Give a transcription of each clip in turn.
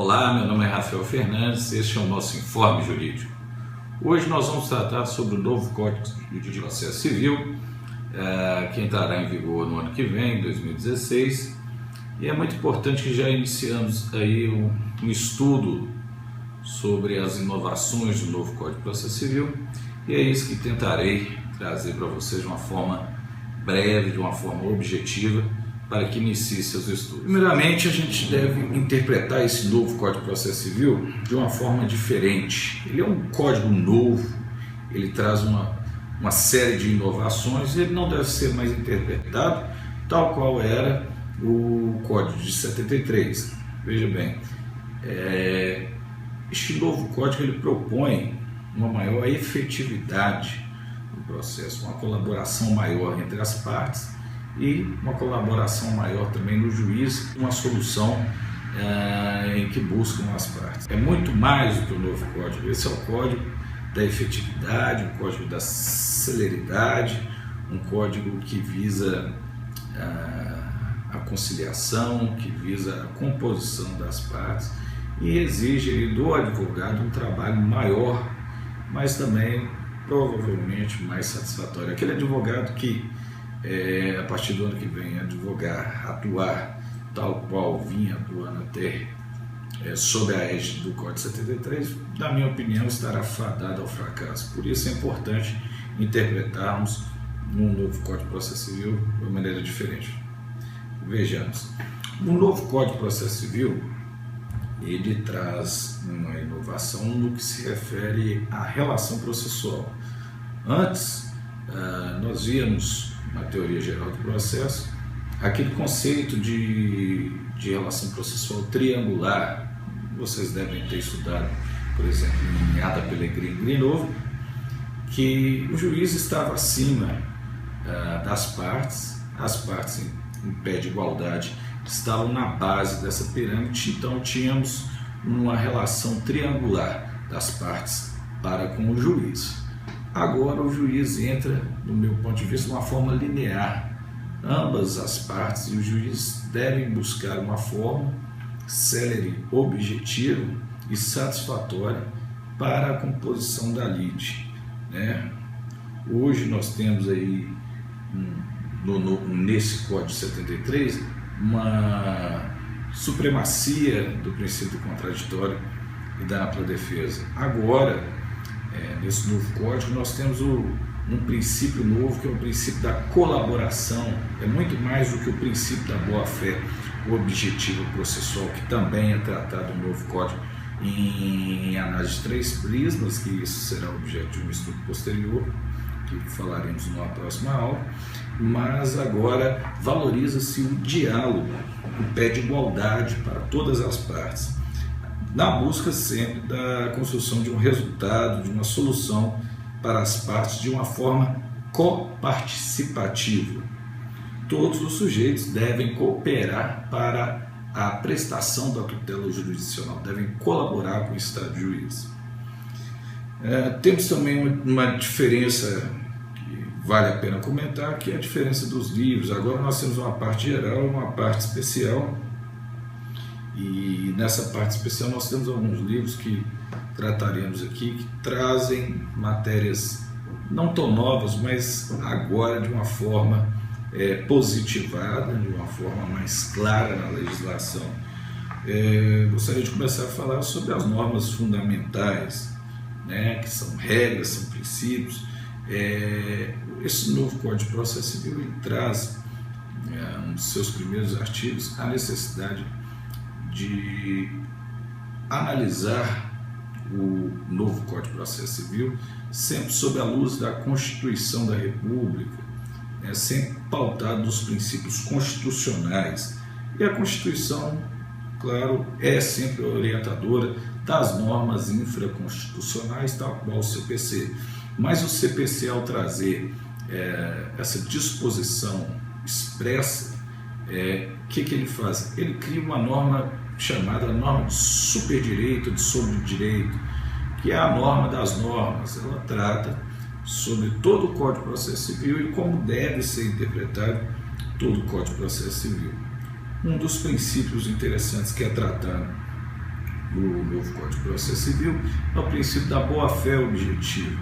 Olá, meu nome é Rafael Fernandes, este é o nosso Informe Jurídico. Hoje nós vamos tratar sobre o novo Código de Processo Civil, que entrará em vigor no ano que vem, 2016, e é muito importante que já iniciamos aí um estudo sobre as inovações do novo Código de Processo Civil, e é isso que tentarei trazer para vocês de uma forma breve, de uma forma objetiva, para que inicie seus estudos. Primeiramente, a gente deve interpretar esse novo Código de Processo Civil de uma forma diferente. Ele é um código novo, ele traz uma série de inovações e ele não deve ser mais interpretado tal qual era o Código de 73. Veja bem, este novo código ele propõe uma maior efetividade no processo, uma colaboração maior entre as partes e uma colaboração maior também no juiz, uma solução em que buscam as partes. É muito mais do que o novo código. Esse é o código da efetividade, um código da celeridade, um código que visa a conciliação, que visa a composição das partes e exige do advogado um trabalho maior, mas também provavelmente mais satisfatório. Aquele advogado que a partir do ano que vem atuar tal qual vinha atuando até sob a égide do Código 73, na minha opinião estará fadado ao fracasso. Por isso é importante interpretarmos um novo Código de Processo Civil de uma maneira diferente. Vejamos, o novo Código de Processo Civil ele traz uma inovação no que se refere à relação processual. Antes, nós víamos na teoria geral do processo aquele conceito de relação processual triangular. Vocês devem ter estudado, por exemplo, em Ada Pellegrini Grinovo, que o juiz estava acima das partes, as partes em pé de igualdade estavam na base dessa pirâmide, então tínhamos uma relação triangular das partes para com o juiz. Agora o juiz entra, do meu ponto de vista, de uma forma linear. Ambas as partes e o juiz devem buscar uma forma célere, objetiva e satisfatória para a composição da lide, né? Hoje nós temos aí, nesse Código 73, uma supremacia do princípio do contraditório e da ampla defesa. Agora, nesse novo código, nós temos um princípio novo, que é o princípio da colaboração. É muito mais do que o princípio da boa-fé, o objetivo processual, que também é tratado no novo código em análise de 3 prismas, que isso será objeto de um estudo posterior, que falaremos numa próxima aula. Mas agora valoriza-se o diálogo, o pé de igualdade para todas as partes, na busca sempre da construção de um resultado, de uma solução para as partes de uma forma coparticipativa. Todos os sujeitos devem cooperar para a prestação da tutela jurisdicional, devem colaborar com o Estado de juiz. Temos também uma diferença que vale a pena comentar, que é a diferença dos livros. Agora nós temos uma parte geral e uma parte especial. E nessa parte especial nós temos alguns livros que trataremos aqui, que trazem matérias não tão novas, mas agora de uma forma positivada, de uma forma mais clara na legislação. Gostaria de começar a falar sobre as normas fundamentais, né, que são regras, são princípios. Esse novo Código de Processo Civil ele traz, nos seus primeiros artigos, a necessidade de analisar o novo Código de Processo Civil sempre sob a luz da Constituição da República, sempre pautado nos princípios constitucionais. E a Constituição, claro, é sempre orientadora das normas infraconstitucionais, tal qual o CPC. Mas o CPC, ao trazer essa disposição expressa, que ele faz? Ele cria uma norma chamada norma de superdireito, de sobredireito, que é a norma das normas. Ela trata sobre todo o Código de Processo Civil e como deve ser interpretado todo o Código de Processo Civil. Um dos princípios interessantes que é tratado no novo Código de Processo Civil é o princípio da boa-fé objetiva,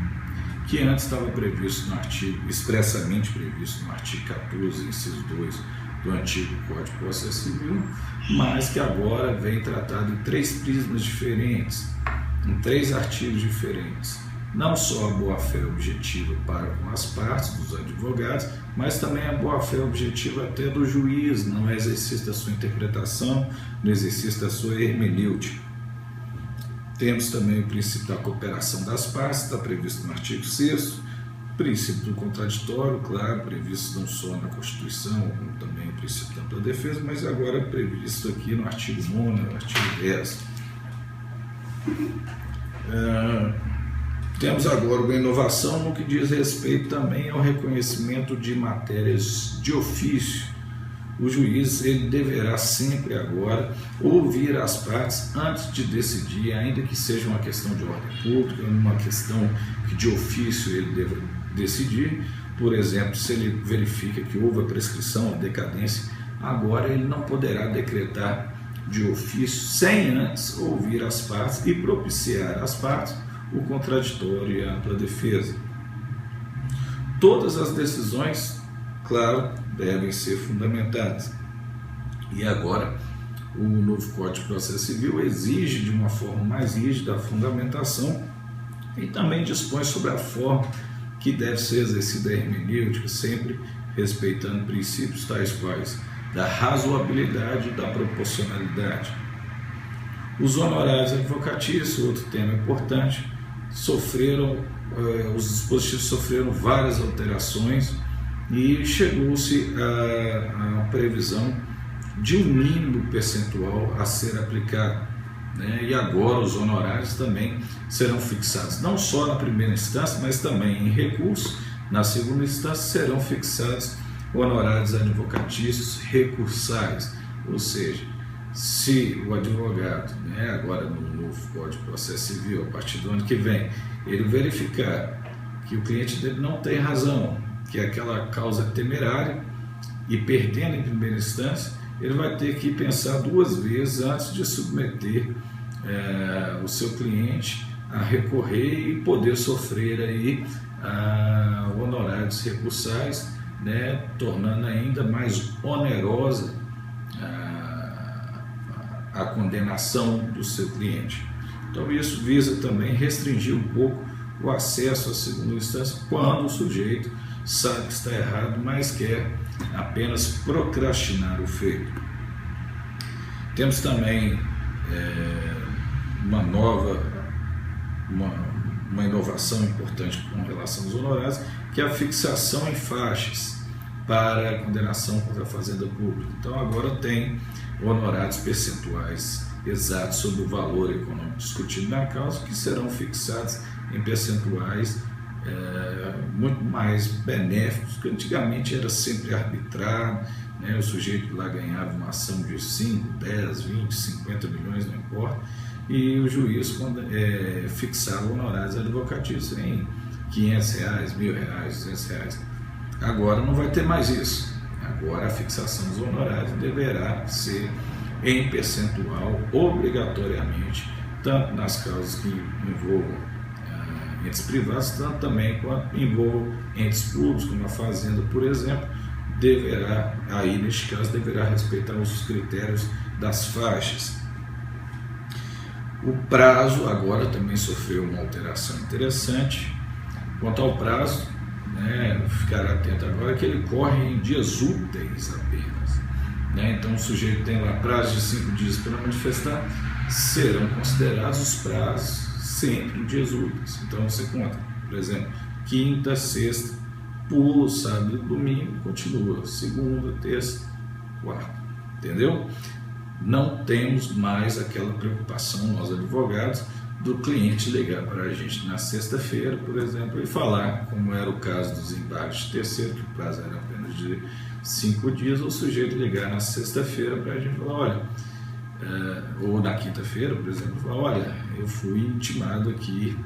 que antes estava previsto no artigo, expressamente previsto no artigo 14, inciso 2 do antigo Código de Processo Civil, mas que agora vem tratado em 3 prismas diferentes, em 3 artigos diferentes. Não só a boa-fé objetiva para com as partes, dos advogados, mas também a boa-fé objetiva até do juiz, no exercício da sua interpretação, no exercício da sua hermenêutica. Temos também o princípio da cooperação das partes, está previsto no artigo 6º, o princípio do contraditório, claro, previsto não só na Constituição, como também o princípio da ampla defesa, mas agora previsto aqui no artigo 9º, no artigo 10. Temos agora uma inovação no que diz respeito também ao reconhecimento de matérias de ofício. O juiz ele deverá sempre agora ouvir as partes antes de decidir, ainda que seja uma questão de ordem pública, uma questão que de ofício ele deva decidir. Por exemplo, se ele verifica que houve a prescrição, a decadência, agora ele não poderá decretar de ofício sem antes ouvir as partes e propiciar às partes o contraditório e a ampla defesa. Todas as decisões, claro, devem ser fundamentadas. E agora, o novo Código de Processo Civil exige de uma forma mais rígida a fundamentação e também dispõe sobre a forma que deve ser exercida a hermenêutica, sempre respeitando princípios tais quais da razoabilidade e da proporcionalidade. Os honorários advocatícios, outro tema importante, os dispositivos sofreram várias alterações e chegou-se à previsão de um mínimo percentual a ser aplicado, né? E agora os honorários também serão fixados, não só na primeira instância, mas também em recurso. Na segunda instância serão fixados honorários advocatícios recursais, ou seja, se o advogado, né, agora no novo Código de Processo Civil, a partir do ano que vem, ele verificar que o cliente dele não tem razão, que é aquela causa temerária, e perdendo em primeira instância, ele vai ter que pensar 2 vezes antes de submeter o seu cliente a recorrer e poder sofrer aí honorários recursais, né, tornando ainda mais onerosa a condenação do seu cliente. Então isso visa também restringir um pouco o acesso à segunda instância quando o sujeito sabe que está errado, mas quer apenas procrastinar o feito. Temos também uma inovação importante com relação aos honorários, que é a fixação em faixas para a condenação contra a fazenda pública. Então agora tem honorários percentuais exatos sobre o valor econômico discutido na causa, que serão fixados em percentuais muito mais benéficos, que antigamente era sempre arbitrário, né? O sujeito lá ganhava uma ação de 5, 10, 20, 50 milhões, não importa, e o juiz fixava honorários advocatícios em R$500, R$1.000, R$200. Agora não vai ter mais isso. Agora a fixação dos honorários deverá ser em percentual obrigatoriamente, tanto nas causas que envolvam entes privados, tanto também quanto envolvam entes públicos, como a fazenda, por exemplo, neste caso, deverá respeitar os critérios das faixas. O prazo agora também sofreu uma alteração interessante. Quanto ao prazo, né, ficar atento agora que ele corre em dias úteis apenas, né? Então o sujeito tem lá prazo de 5 dias para manifestar, serão considerados os prazos sempre dias úteis. Então você conta, por exemplo, quinta, sexta, pula sábado e domingo, continua segunda, terça, quarta, entendeu? Não temos mais aquela preocupação, nós advogados, do cliente ligar para a gente na sexta-feira, por exemplo, e falar, como era o caso dos embargos de terceiro, que o prazo era apenas de 5 dias, o sujeito ligar na sexta-feira para a gente falar, olha, ou na quinta-feira, por exemplo, falar, olha, eu fui intimado aqui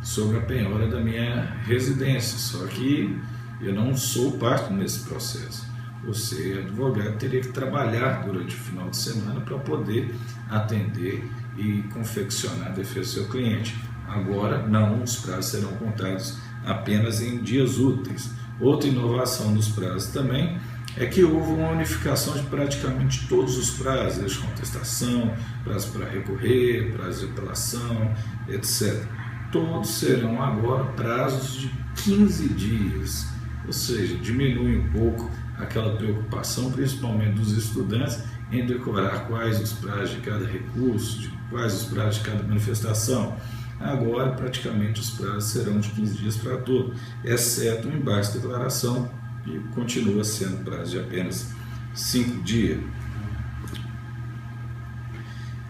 sobre a penhora da minha residência, só que eu não sou parte nesse processo. Você, advogado, teria que trabalhar durante o final de semana para poder atender e confeccionar a defesa do seu cliente. Agora não, os prazos serão contados apenas em dias úteis. Outra inovação dos prazos também é que houve uma unificação de praticamente todos os prazos, de contestação, prazo para recorrer, prazo de apelação, etc. Todos serão agora prazos de 15 dias, ou seja, diminui um pouco aquela preocupação, principalmente dos estudantes, em decorar quais os prazos de cada recurso, quais os prazos de cada manifestação. Agora, praticamente, os prazos serão de 15 dias para todo, exceto o embarque de declaração, que continua sendo prazo de apenas 5 dias.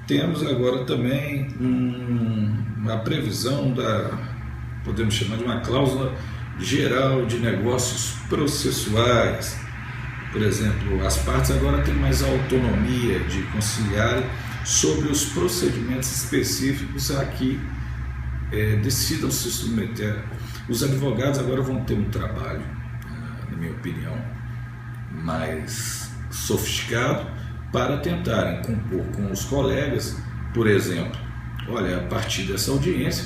Temos agora também uma previsão podemos chamar de uma cláusula geral de negócios processuais. Por exemplo, as partes agora têm mais autonomia de conciliar sobre os procedimentos específicos a que decidam se submeter. Os advogados agora vão ter um trabalho, na minha opinião, mais sofisticado para tentarem compor com os colegas, por exemplo, olha, a partir dessa audiência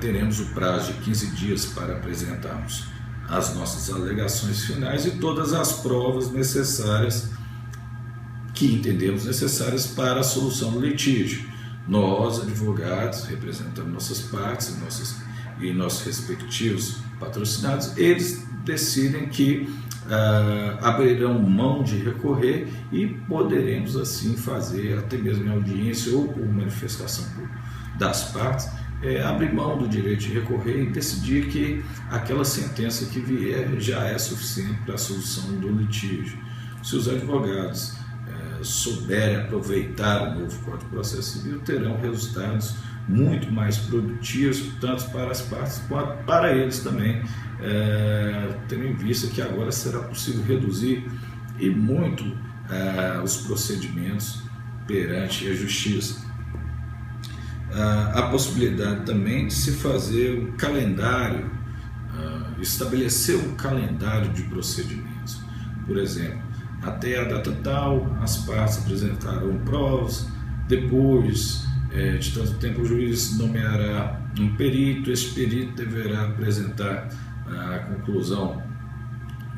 teremos o prazo de 15 dias para apresentarmos as nossas alegações finais e todas as provas necessárias que entendemos necessárias para a solução do litígio. Nós, advogados, representando nossas partes e nossos respectivos patrocinados, eles decidem que abrirão mão de recorrer e poderemos assim fazer, até mesmo em audiência ou por manifestação das partes, abrir mão do direito de recorrer e decidir que aquela sentença que vier já é suficiente para a solução do litígio. Se os advogados souberem aproveitar o novo Código de Processo Civil, terão resultados muito mais produtivos, tanto para as partes quanto para eles também, tendo em vista que agora será possível reduzir e muito os procedimentos perante a Justiça. A possibilidade também de se fazer um calendário, estabelecer um calendário de procedimentos. Por exemplo, até a data tal, as partes apresentarão provas, depois de tanto tempo o juiz nomeará um perito, esse perito deverá apresentar a conclusão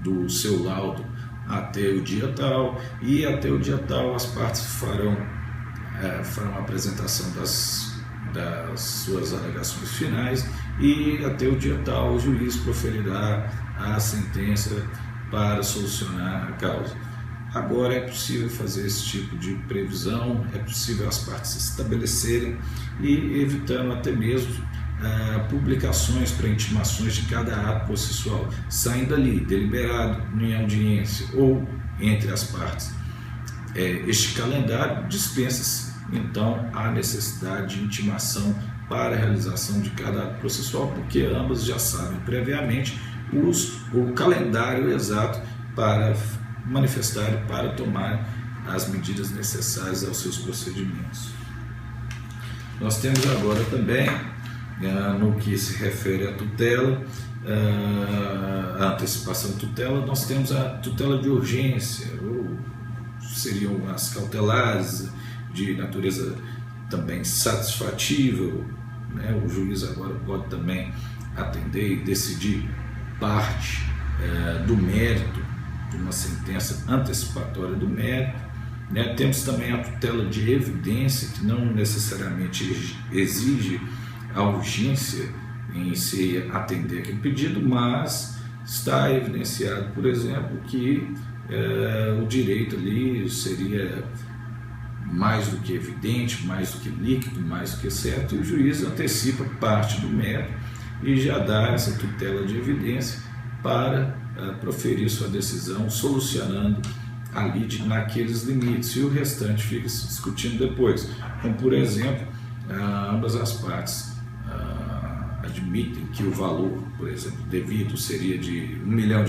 do seu laudo até o dia tal, e até o dia tal as partes farão a apresentação das suas alegações finais, e até o dia tal o juiz proferirá a sentença para solucionar a causa. Agora é possível fazer esse tipo de previsão, é possível as partes se estabelecerem e evitando até mesmo publicações para intimações de cada ato processual, saindo ali deliberado em audiência ou entre as partes. Este calendário dispensa-se então a necessidade de intimação para a realização de cada ato processual, porque ambas já sabem previamente o calendário exato para manifestar e para tomar as medidas necessárias aos seus procedimentos. Nós temos agora também, no que se refere à tutela, a antecipação de tutela, nós temos a tutela de urgência, ou seriam as cautelares de natureza também satisfatível, né? O juiz agora pode também atender e decidir parte do mérito de uma sentença antecipatória do mérito, né? Temos também a tutela de evidência, que não necessariamente exige a urgência em se atender aquele pedido, mas está evidenciado, por exemplo, que o direito ali seria mais do que evidente, mais do que líquido, mais do que certo, e o juiz antecipa parte do mérito e já dá essa tutela de evidência para proferir sua decisão, solucionando ali naqueles limites, e o restante fica se discutindo depois. Como, por exemplo, ambas as partes admitem que o valor, por exemplo, devido seria de R$1 milhão,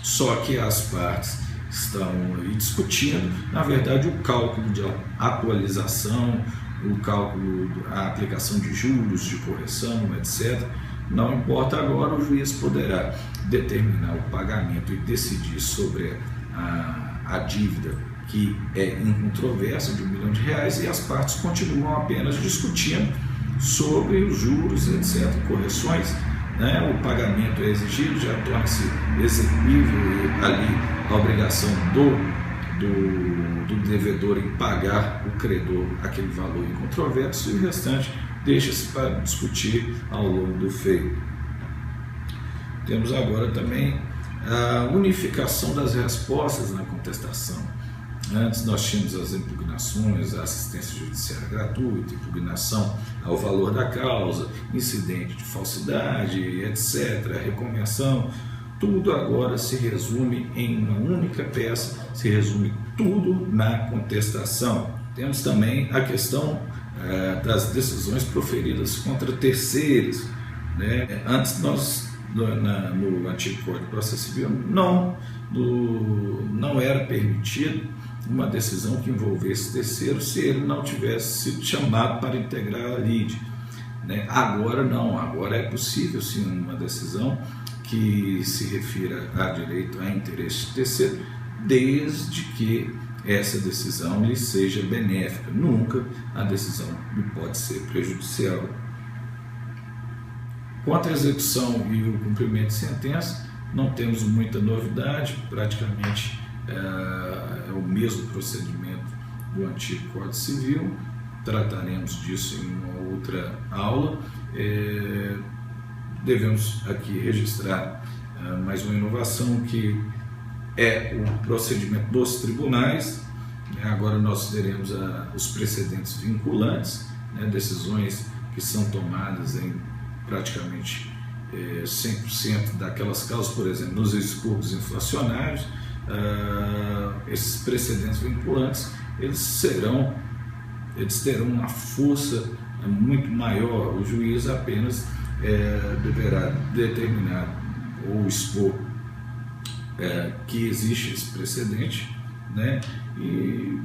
só que as partes estão aí discutindo, na verdade, o cálculo de atualização, o cálculo, a aplicação de juros, de correção, etc. Não importa, agora o juiz poderá determinar o pagamento e decidir sobre a dívida que é incontroversa, de R$1 milhão, e as partes continuam apenas discutindo sobre os juros, etc., correções, né? O pagamento é exigido, já torna-se execuível ali a obrigação do devedor em pagar o credor aquele valor incontroverso, e o restante deixa-se para discutir ao longo do feito. Temos agora também a unificação das respostas na contestação. Antes nós tínhamos as impugnações, a assistência judiciária gratuita, impugnação ao valor da causa, incidente de falsidade, etc., reconvenção. Tudo agora se resume em uma única peça, se resume tudo na contestação. Temos também a questão das decisões proferidas contra terceiros, né? Antes nós, no antigo Código de Processo Civil, não era permitido uma decisão que envolvesse terceiro se ele não tivesse sido chamado para integrar a lide, né? Agora não, agora é possível sim uma decisão que se refira a direito a interesse de terceiro, desde que essa decisão lhe seja benéfica. Nunca a decisão lhe pode ser prejudicial. Quanto à execução e o cumprimento de sentença, não temos muita novidade, praticamente é o mesmo procedimento do antigo Código Civil. Trataremos disso em uma outra aula. Devemos aqui registrar mais uma inovação, que é o procedimento dos tribunais. Agora nós teremos os precedentes vinculantes, né, decisões que são tomadas em praticamente 100% daquelas causas, por exemplo, nos expurgos inflacionários. Esses precedentes vinculantes, eles terão uma força muito maior. O juiz apenas deverá determinar ou expor que existe esse precedente, né?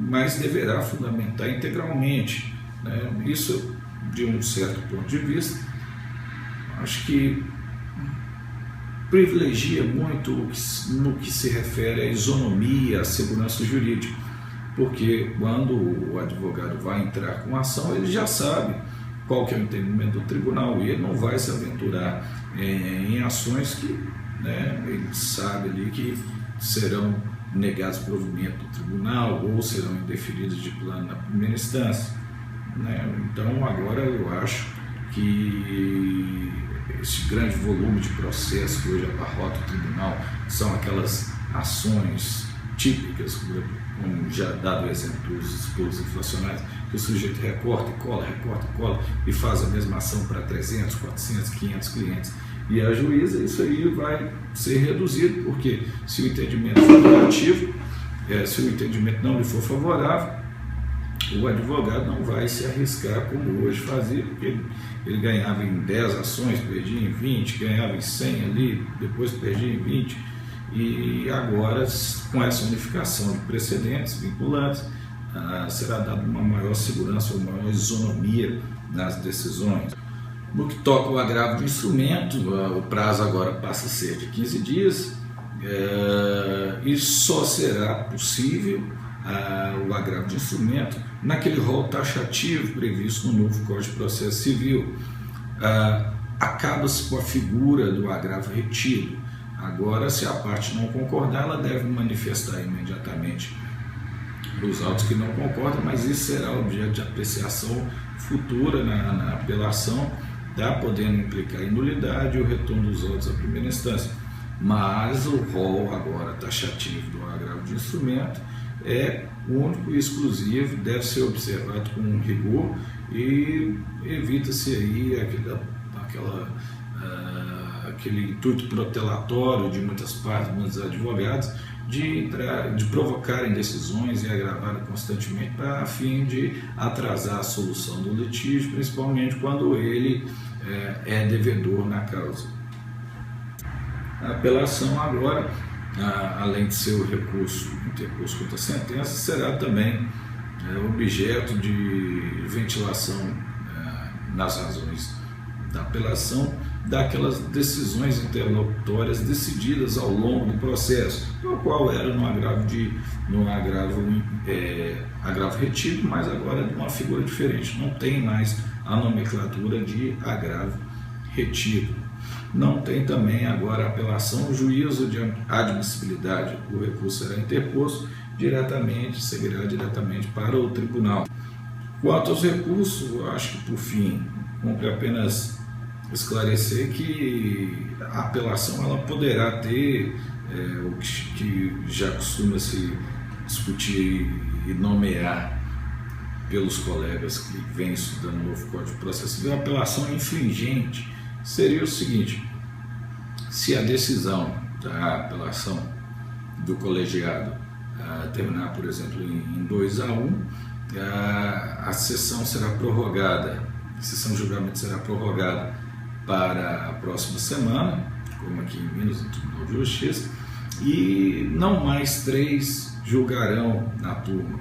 Mas deverá fundamentar integralmente, né? Isso, de um certo ponto de vista, acho que privilegia muito no que se refere à isonomia, à segurança jurídica, porque quando o advogado vai entrar com a ação, ele já sabe qual que é o entendimento do tribunal, e ele não vai se aventurar em ações que, né, ele sabe ali que serão negados provimento do tribunal ou serão indeferidos de plano na primeira instância, né? Então agora eu acho que esse grande volume de processos que hoje abarrota o tribunal são aquelas ações típicas, como já dado o exemplo dos expurgos inflacionários, que o sujeito recorta e cola e faz a mesma ação para 300, 400, 500 clientes. E a juíza, isso aí vai ser reduzido, porque se o entendimento for negativo, se o entendimento não lhe for favorável, o advogado não vai se arriscar como hoje fazia, porque ele ganhava em 10 ações, perdia em 20, ganhava em 100 ali, depois perdia em 20, e agora, com essa unificação de precedentes vinculantes, será dada uma maior segurança, uma maior isonomia nas decisões. No que toca ao agravo de instrumento, o prazo agora passa a ser de 15 dias, e só será possível o agravo de instrumento naquele rol taxativo previsto no novo Código de Processo Civil. Acaba-se com a figura do agravo retido. Agora, se a parte não concordar, ela deve manifestar imediatamente os autos que não concordam, mas isso será objeto de apreciação futura na apelação, podendo implicar em nulidade e o retorno dos autos à primeira instância. Mas o rol agora taxativo do agravo de instrumento é único e exclusivo, deve ser observado com rigor, e evita-se aí aquele intuito protelatório de muitas partes, muitos advogados, de provocarem decisões e agravarem constantemente a fim de atrasar a solução do litígio, principalmente quando ele é devedor na causa. A apelação agora, além de ser o recurso interposto contra a sentença, será também objeto de ventilação nas razões da apelação daquelas decisões interlocutórias decididas ao longo do processo, o qual era no agravo retido, mas agora de uma figura diferente, não tem mais a nomenclatura de agravo retido. Não tem também agora a apelação, o juízo de admissibilidade, o recurso será interposto seguirá diretamente para o tribunal. Quanto aos recursos, eu acho que por fim, cumpre apenas esclarecer que a apelação ela poderá ter o que já costuma se discutir e nomear pelos colegas que vêm estudando o novo Código de Processo Civil, a apelação infringente seria o seguinte: se a decisão da apelação do colegiado terminar, por exemplo, em 2-1, a sessão será prorrogada, a sessão de julgamento será prorrogada para a próxima semana, como aqui em Minas, no Tribunal de Justiça, e não mais 3 julgarão na turma.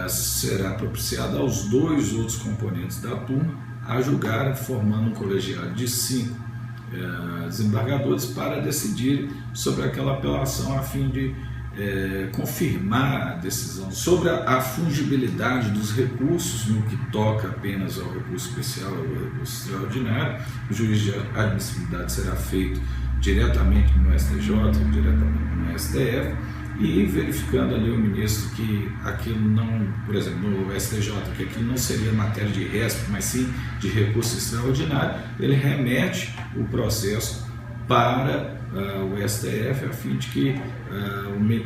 Será propiciado aos 2 outros componentes da turma a julgar, formando um colegiado de 5 desembargadores para decidir sobre aquela apelação a fim de confirmar a decisão sobre a fungibilidade dos recursos no que toca apenas ao recurso especial, ao recurso extraordinário. O juízo de admissibilidade será feito diretamente no STJ, diretamente no STF, e verificando ali o ministro que aquilo não, por exemplo, no STJ, que aquilo não seria matéria de RESP, mas sim de recurso extraordinário, ele remete o processo para o STF, a fim de que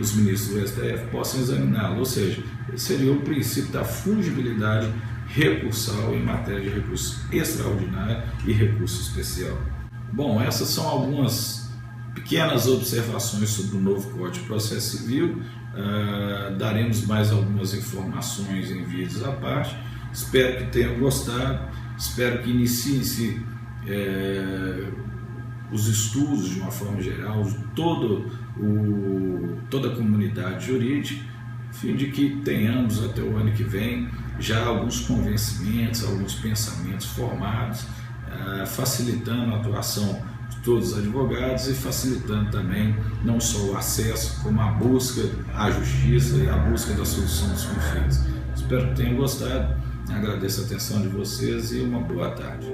os ministros do STF possam examiná-lo, ou seja, seria o princípio da fungibilidade recursal em matéria de recurso extraordinário e recurso especial. Bom, essas são algumas pequenas observações sobre o novo Código de Processo Civil. Daremos mais algumas informações em vídeos à parte. Espero que tenham gostado, espero que iniciem-se os estudos de uma forma geral, toda a comunidade jurídica, a fim de que tenhamos até o ano que vem já alguns convencimentos, alguns pensamentos formados, facilitando a atuação de todos os advogados e facilitando também não só o acesso, como a busca à justiça e a busca da solução dos conflitos. Espero que tenham gostado, agradeço a atenção de vocês e uma boa tarde.